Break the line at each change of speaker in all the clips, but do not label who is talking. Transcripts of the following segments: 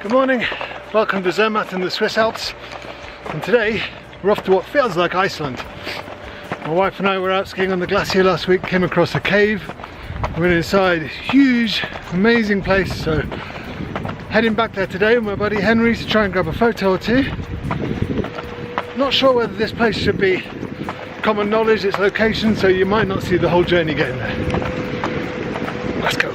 Good morning, welcome to Zermatt in the Swiss Alps, and today we're off to what feels like Iceland. My wife and I were out skiing on the glacier last week, came across a cave, went inside, huge, amazing place, so heading back there today with my buddy Henry to try and grab a photo or two. Not sure whether this place should be common knowledge, its location, so you might not see the whole journey getting there. Let's go.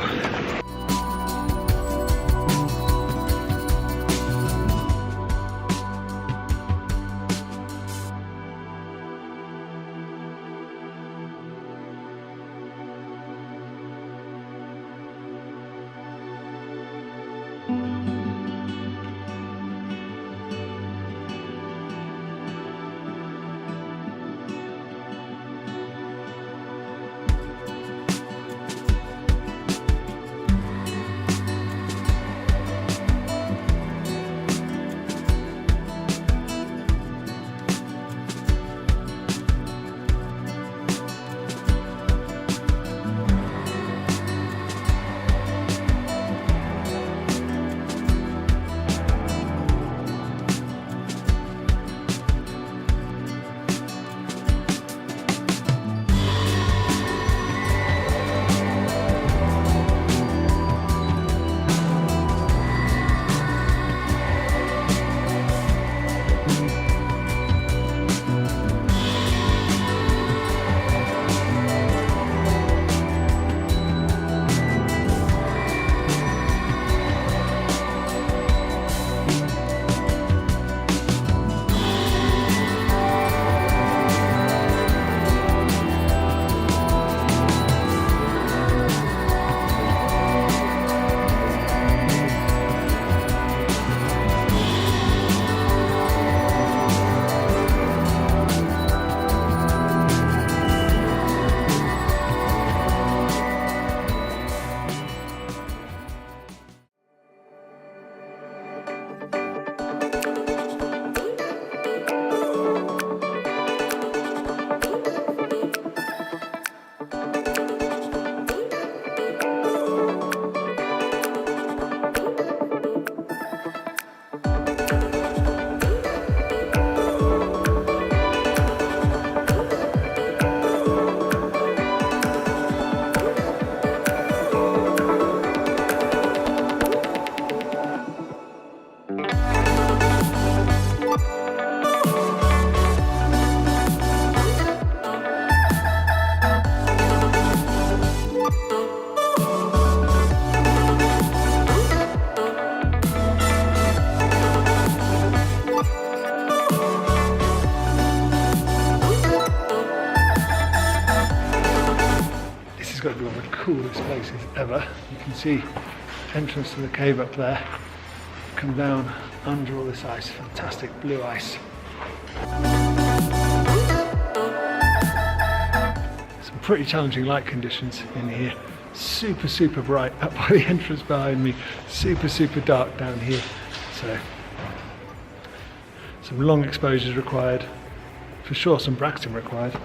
Got to be one of the coolest places ever. You can see entrance to the cave up there. Come down under all this ice, fantastic blue ice. Some pretty challenging light conditions in here. Super bright up by the entrance behind me. Super dark down here. So some long exposures required. For sure some bracketing required.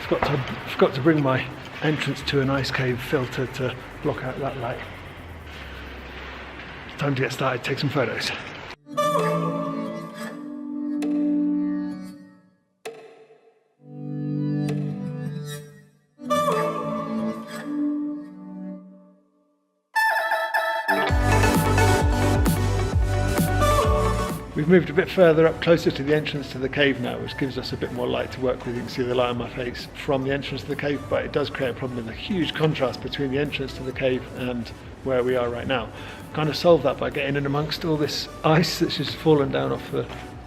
Forgot to bring my entrance to an Icecave filter to block out that light. It's time to get started, take some photos. We've moved a bit further up, closer to the entrance to the cave now, which gives us a bit more light to work with. You can see the light on my face from the entrance to the cave, but it does create a problem with a huge contrast between the entrance to the cave and where we are right now. Kind of solved that by getting in amongst all this ice that's just fallen down off the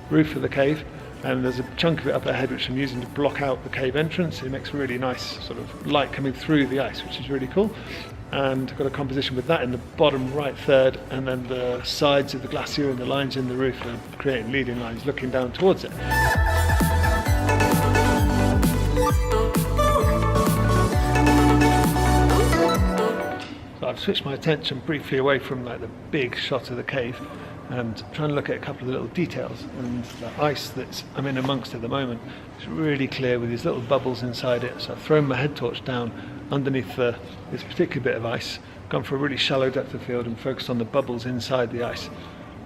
roof of the cave, and there's a chunk of it up ahead which I'm using to block out the cave entrance. It makes really nice sort of light coming through the ice, which is really cool. And I've got a composition with that in the bottom right third, and then the sides of the glacier and the lines in the roof are creating leading lines looking down towards it. So I've switched my attention briefly away from like the big shot of the cave and trying to look at a couple of little details, and the ice that I'm in amongst at the moment is really clear with these little bubbles inside it. So I've thrown my head torch down underneath this particular bit of ice, gone for a really shallow depth of field and focused on the bubbles inside the ice,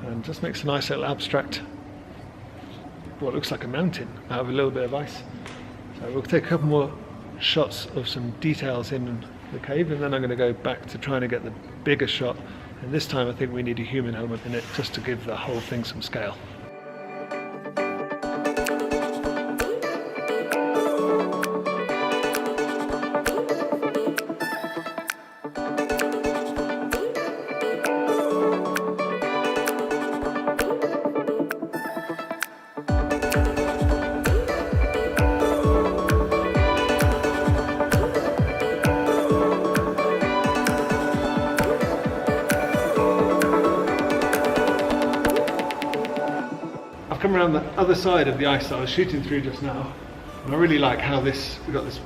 and just makes a nice little abstract, what looks like a mountain out of a little bit of ice. So we'll take a couple more shots of some details in the cave, and then I'm going to go back to trying to get the bigger shot, and this time I think we need a human element in it just to give the whole thing some scale. I've come around the other side of the ice that I was shooting through just now, and I really like how we've got this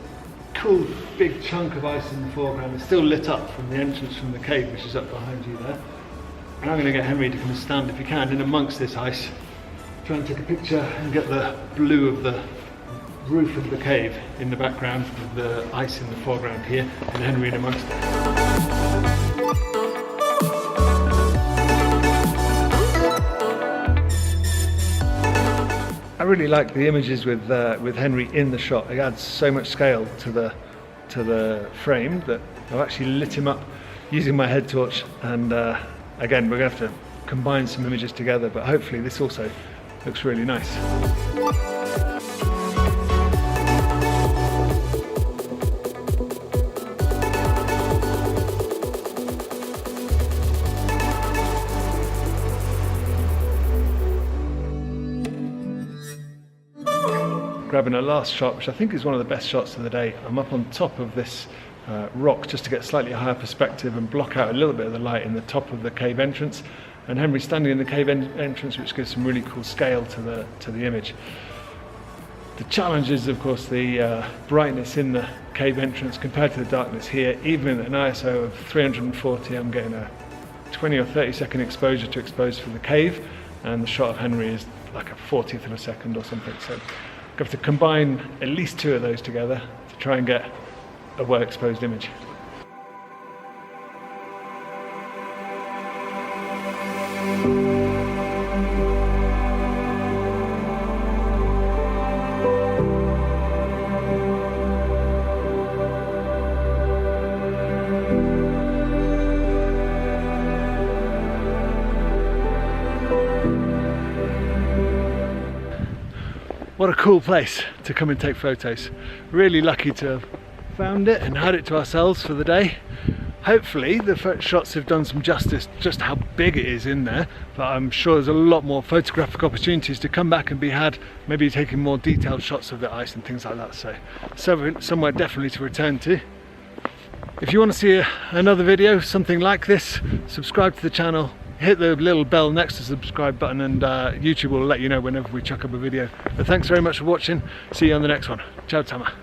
cool big chunk of ice in the foreground. It's still lit up from the entrance from the cave, which is up behind you there. And I'm going to get Henry to come and stand, if he can, in amongst this ice, try and take a picture and get the blue of the roof of the cave in the background with the ice in the foreground here, and Henry in amongst it. I really like the images with Henry in the shot. It adds so much scale to the frame that I've actually lit him up using my head torch, and again we're going to have to combine some images together, but hopefully this also looks really nice. Grabbing a last shot, which I think is one of the best shots of the day. I'm up on top of this rock just to get slightly higher perspective and block out a little bit of the light in the top of the cave entrance, and Henry's standing in the cave entrance, which gives some really cool scale to the image. The challenge is, of course, the brightness in the cave entrance compared to the darkness here. Even at an ISO of 340, I'm getting a 20 or 30 second exposure to expose for the cave, and the shot of Henry is like a 40th of a second or something. So I have to combine at least two of those together to try and get a well exposed image. What a cool place to come and take photos. Really lucky to have found it and had it to ourselves for the day. Hopefully the shots have done some justice just how big it is in there, but I'm sure there's a lot more photographic opportunities to come back and be had, maybe taking more detailed shots of the ice and things like that. So somewhere definitely to return to. If you want to see another video, something like this, subscribe to the channel, hit the little bell next to the subscribe button, and YouTube will let you know whenever we chuck up a video. But thanks very much for watching. See you on the next one. Ciao, Tama.